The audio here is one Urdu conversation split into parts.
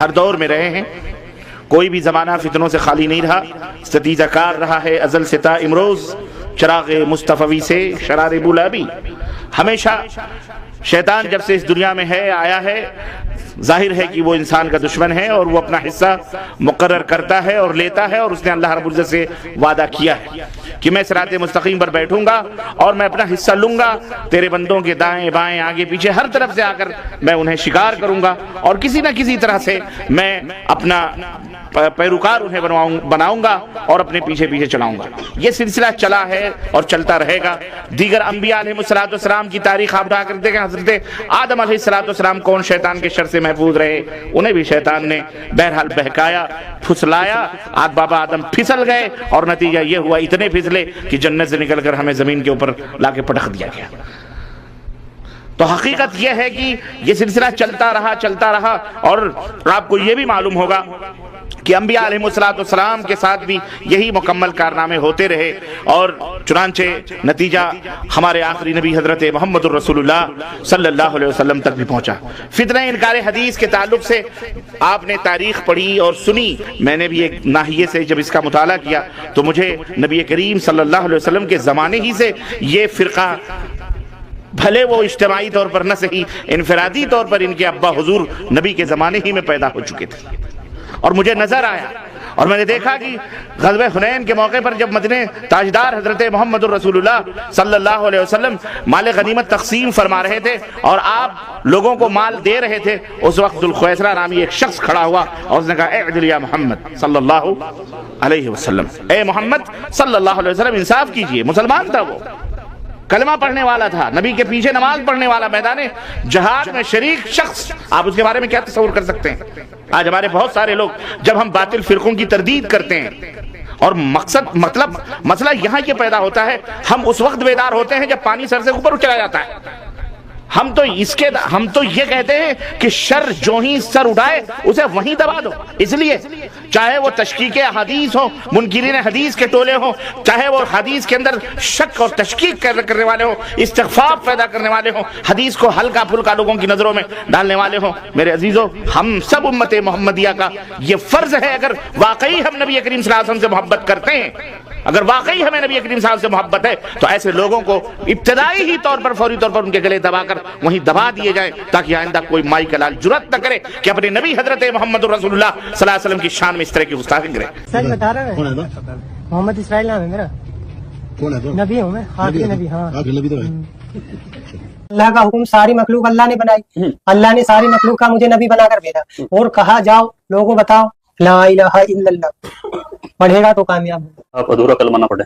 ہر دور میں رہے ہیں، کوئی بھی زمانہ فتنوں سے خالی نہیں رہا، ستیزہ کار رہا ہے ازل سے تا امروز، چراغ مصطفی سے شرار بولابی۔ ہمیشہ شیطان جب سے اس دنیا میں ہے آیا ہے، ظاہر ہے کہ وہ انسان کا دشمن ہے اور وہ اپنا حصہ مقرر کرتا ہے اور لیتا ہے، اور اس نے اللہ رب العزت سے وعدہ کیا ہے کہ میں صراط مستقیم پر بیٹھوں گا اور میں اپنا حصہ لوں گا، تیرے بندوں کے دائیں بائیں آگے پیچھے ہر طرف سے آ کر میں انہیں شکار کروں گا اور کسی نہ کسی طرح سے میں اپنا پیروکار انہیں بناؤں گا اور اپنے پیچھے پیچھے چلاؤں گا۔ یہ سلسلہ چلا ہے اور چلتا رہے گا۔ دیگر انبیاء علیہ السلام کی تاریخ آپ اٹھا کر دیکھیں، حضرت آدم علیہ السلام کون شیطان کے شر سے محفوظ رہے، انہیں بھی شیطان نے بہرحال بہکایا، پھسلایا، بابا آدم پھسل گئے اور نتیجہ یہ ہوا اتنے پھسلے کہ جنت سے نکل کر ہمیں زمین کے اوپر لا کے پٹخ دیا گیا۔ تو حقیقت یہ ہے کہ یہ سلسلہ چلتا رہا اور آپ کو یہ بھی معلوم ہوگا کہ انبیاء علیہ السلام کے ساتھ بھی یہی مکمل کارنامے ہوتے رہے، اور چنانچہ نتیجہ ہمارے آخری نبی حضرت محمد الرسول اللہ صلی اللہ علیہ وسلم تک بھی پہنچا۔ فتنہ انکار حدیث کے تعلق سے آپ نے تاریخ پڑھی اور سنی، میں نے بھی ایک ناحیے سے جب اس کا مطالعہ کیا تو مجھے نبی کریم صلی اللہ علیہ وسلم کے زمانے ہی سے یہ فرقہ، بھلے وہ اجتماعی طور پر نہ صحیح انفرادی طور پر ان کے ابا حضور نبی کے زمانے ہی میں پیدا ہو چکے تھے، اور مجھے نظر آیا اور میں نے دیکھا کہ غزوہ حنین کے موقع پر جب مدینے تاجدار حضرت محمد الرسول اللہ صلی اللہ علیہ وسلم مال غنیمت تقسیم فرما رہے تھے اور آپ لوگوں کو مال دے رہے تھے، اس وقت ذوالخویسرہ نامی ایک شخص کھڑا ہوا اور اس نے کہا اعدل یا محمد صلی اللہ علیہ وسلم، اے محمد صلی اللہ علیہ وسلم انصاف کیجئے۔ مسلمان تھا، وہ کلمہ پڑھنے والا تھا، نبی کے پیچھے نماز پڑھنے والا، میدان جہاد میں شریک شخص، آپ اس کے بارے میں کیا تصور کر سکتے ہیں؟ آج ہمارے بہت سارے لوگ جب ہم باطل فرقوں کی تردید کرتے ہیں اور مسئلہ یہاں یہ پیدا ہوتا ہے، ہم اس وقت بیدار ہوتے ہیں جب پانی سر سے اوپر چلا جاتا ہے۔ ہم تو یہ کہتے ہیں کہ شر جو ہی سر اٹھائے اسے وہیں دبا دو، اس لیے چاہے وہ تشکیک حدیث ہو، منکرین حدیث کے ٹولے ہوں، چاہے وہ حدیث کے اندر شک اور تشکیک کرنے والے ہوں، استخفاف پیدا کرنے والے ہوں، حدیث کو ہلکا پھلکا لوگوں کی نظروں میں ڈالنے والے ہوں، میرے عزیزو ہم سب امت محمدیہ کا یہ فرض ہے، اگر واقعی ہم نبی کریم صلی اللہ علیہ وسلم سے محبت کرتے ہیں، اگر واقعی ہمیں نبی کریم صلی اللہ علیہ وسلم سے محبت ہے تو ایسے لوگوں کو ابتدائی ہی طور پر فوری طور پر ان کے گلے دبا کر وہیں دبا دیے جائیں، تاکہ آئندہ کوئی مائی کا لال جرات نہ کرے کہ اپنے نبی حضرت محمد رسول اللہ صلی اللہ علیہ وسلم کی شان میں اس طرح کی گستاخی کرے۔ سچ بتا رہا ہے، محمد اسماعیل نام ہے میرا، کون ہے تو نبی ہوں میں، آخری نبی۔ ہاں آخری نبی تو ہے۔ اللہ کا حکم ساری مخلوق اللہ نے بنائی، اللہ نے ساری مخلوق کا مجھے نبی بنا کر بھیجا اور کہا جاؤ لوگوں بتاؤ لا الہ الا اللہ، پڑھے گا تو کامیاب ہوگا۔ آپ ادھورا کلمہ نہ پڑھے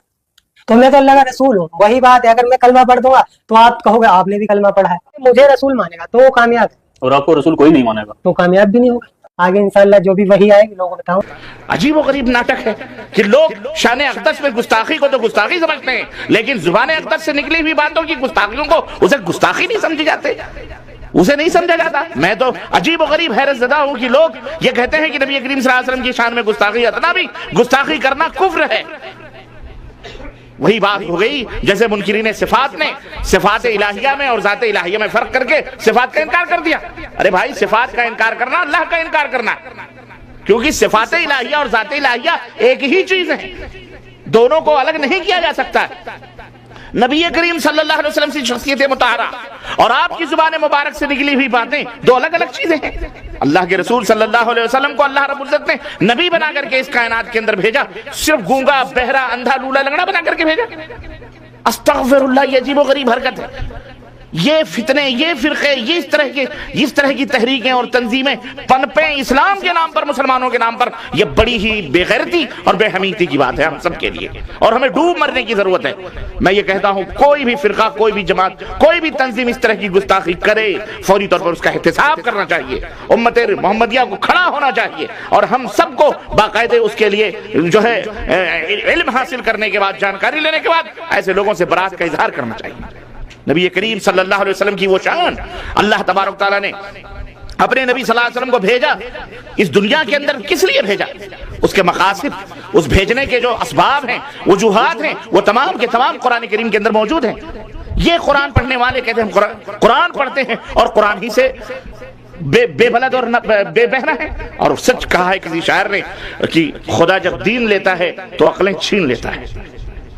تو میں تو اللہ کا رسول ہوں، وہی بات ہے، اگر میں کلمہ پڑھ دوں گا تو آپ کہو گے آپ نے بھی کلمہ پڑھا ہے، مجھے رسول مانے گا تو وہ کامیاب ہے، اور آپ کو رسول کوئی نہیں مانے گا تو کامیاب بھی نہیں ہوگا۔ آگے انشاءاللہ جو بھی وہی آئے گی لوگوں بتاؤ۔ عجیب و غریب ناٹک ہے کہ لوگ شان اقدس میں گستاخی کو تو گستاخی سمجھتے ہیں، لیکن زبان اقدس سے نکلی ہوئی باتوں کی گستاخیوں کو اسے گستاخی نہیں سمجھے جاتے، اسے نہیں سمجھا جاتا۔ میں تو عجیب و غریب حیرت زدہ ہوں کہ لوگ یہ کہتے ہیں کہ نبی کریم صلی اللہ علیہ وسلم کی شان میں گستاخی، اتنا بھی گستاخی کرنا کفر ہے۔ وہی بات ہو گئی جیسے منکرین صفات نے صفات الہیہ میں اور ذات الہیہ میں فرق کر کے صفات کا انکار کر دیا۔ ارے بھائی، صفات کا انکار کرنا اللہ کا انکار کرنا، کیونکہ صفات الہیہ اور ذات الہیہ ایک ہی چیز ہے، دونوں کو الگ نہیں کیا جا سکتا۔ نبی کریم صلی اللہ علیہ وسلم سے شخصیت مطہرہ اور آپ کی زبان مبارک سے نکلی ہوئی باتیں دو الگ الگ چیزیں ہیں۔ اللہ کے رسول صلی اللہ علیہ وسلم کو اللہ رب العزت نے نبی بنا کر کے اس کائنات کے اندر بھیجا، صرف گونگا بہرا اندھا لولا لنگڑا بنا کر کے بھیجا۔ استغفر اللہ، یہ عجیب و غریب حرکت ہے۔ یہ فتنے، یہ فرقے، اس طرح کی تحریکیں اور تنظیمیں پنپیں اسلام کے نام پر، مسلمانوں کے نام پر، یہ بڑی ہی بے غیرتی اور بے حمیتی کی بات ہے ہم سب کے لیے، اور ہمیں ڈوب مرنے کی ضرورت ہے۔ میں یہ کہتا ہوں کوئی بھی فرقہ، کوئی بھی جماعت، کوئی بھی تنظیم اس طرح کی گستاخی کرے فوری طور پر اس کا احتساب کرنا چاہیے، امت محمدیہ کو کھڑا ہونا چاہیے، اور ہم سب کو باقاعدہ اس کے لیے جو ہے علم حاصل کرنے کے بعد، جانکاری لینے کے بعد ایسے لوگوں سے برات کا اظہار کرنا چاہیے۔ نبی کریم صلی اللہ علیہ وسلم کی وہ شان اللہ تبارک تعالیٰ نے اپنے نبی صلی اللہ علیہ وسلم کو بھیجا، اس دنیا کے اندر کس لیے بھیجا؟ اس کے مقاصد، اس بھیجنے کے جو اسباب ہیں، وجوہات ہیں، وہ تمام کے تمام قرآن کریم کے اندر موجود ہیں۔ یہ قرآن پڑھنے والے کہتے ہیں ہم قرآن پڑھتے ہیں اور قرآن ہی سے بے بلد اور بے بہنا ہے. اور سچ کہا ہے کسی شاعر نے کہ خدا جب دین لیتا ہے تو عقلیں چھین لیتا ہے.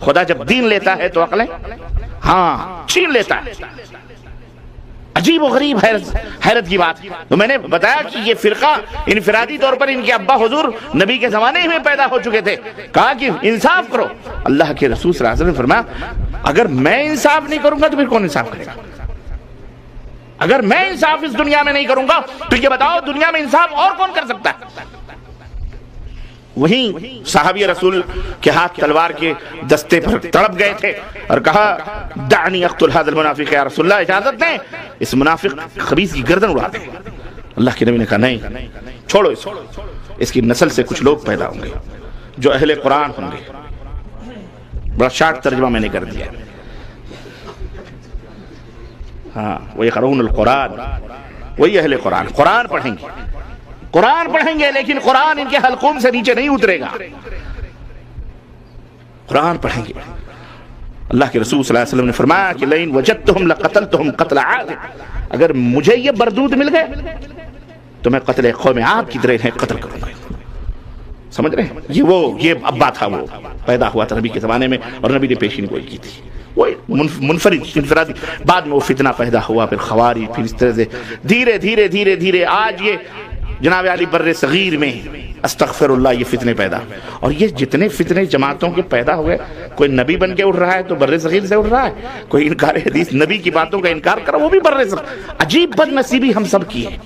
خدا جب دین لیتا ہے تو عقلیں چھین لیتا ہے. عجیب و غریب حیرت کی بات. تو میں نے بتایا کہ یہ فرقہ انفرادی طور پر ان کے ابا حضور نبی کے زمانے میں پیدا ہو چکے تھے. کہا کہ انصاف کرو. اللہ کے رسول صلی اللہ علیہ وسلم نے فرمایا اگر میں انصاف نہیں کروں گا تو پھر کون انصاف کرے گا؟ اگر میں انصاف اس دنیا میں نہیں کروں گا تو یہ بتاؤ دنیا میں انصاف اور کون کر سکتا ہے؟ وہیں صحابی رسول کے ہاتھ تلوار کے دستے پر تڑپ گئے تھے اور کہا دعنی اقتل هذا المنافق یا رسول اللہ، اجازت دیں اس منافق خبیث کی گردن اڑا دیں. اللہ کے نبی نے کہا نہیں، چھوڑو اس کی نسل سے کچھ لوگ پیدا ہوں گے جو اہل قرآن ہوں گے. بڑا شارٹ ترجمہ میں نے کر دیا. وَيَقْرَؤُونَ الْقُرْآنَ، وہی اہل قرآن، قرآن پڑھیں گے لیکن قرآن ان کے حلقوم سے نیچے نہیں اترے گا. قرآن پڑھیں گے. اللہ کے رسول صلی اللہ علیہ وسلم نے فرمایا کہ لَئِن وَجَدْتُهُمْ لَقَتَلْتُهُمْ قَتْلَ عَادٍ، اگر مجھے یہ بردود مل گئے تو میں قتل قوم عاد کی طرح قتل کروں گا. سمجھ رہے ہیں؟ یہ ابا تھا، وہ پیدا ہوا تھا نبی کے زمانے میں اور نبی نے پیشین گوئی کی تھی. وہ انفرادی. بعد میں وہ فتنہ پیدا ہوا، پھر خوارج، پھر اس طرح سے دھیرے آج یہ جناب علی بر صغیر میں استغفر اللہ یہ فتنے پیدا. اور یہ جتنے فتنے جماعتوں کے پیدا ہوئے، کوئی نبی بن کے اٹھ رہا ہے تو بر صغیر سے اٹھ رہا ہے، کوئی انکار حدیث نبی کی باتوں کا انکار کرا وہ بھی بر صغیر. عجیب بد نصیبی ہم سب کی ہے.